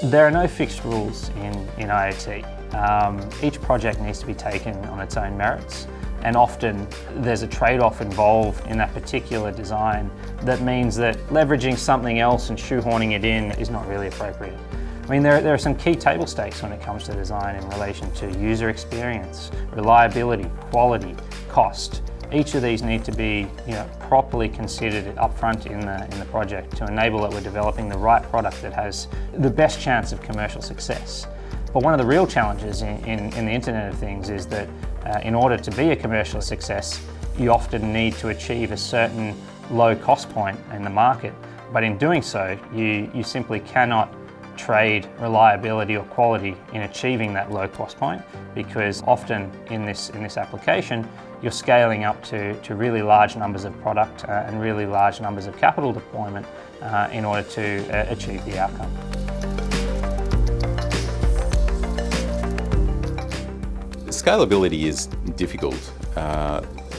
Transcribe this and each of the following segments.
There are no fixed rules in IoT. Each project needs to be taken on its own merits, and often there's a trade-off involved in that particular design that means that leveraging something else and shoehorning it in is not really appropriate. I mean, there are some key table stakes when it comes to design in relation to user experience, reliability, quality, cost. Each of these need to be properly considered upfront in the project to enable that we're developing the right product that has the best chance of commercial success. But one of the real challenges in the Internet of Things is that in order to be a commercial success, you often need to achieve a certain low cost point in the market. But in doing so, you simply cannot trade reliability or quality in achieving that low cost point, because often in this application, you're scaling up to really large numbers of product and really large numbers of capital deployment in order to achieve the outcome. Scalability is difficult.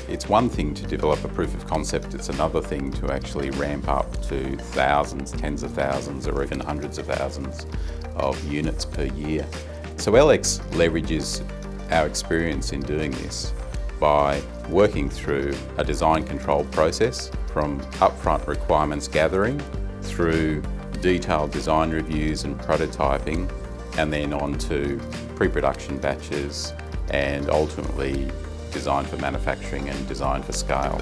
It's one thing to develop a proof of concept, it's another thing to actually ramp up to thousands, tens of thousands, or even hundreds of thousands of units per year. So LX leverages our experience in doing this by working through a design control process from upfront requirements gathering through detailed design reviews and prototyping, and then on to pre-production batches and ultimately design for manufacturing and design for scale.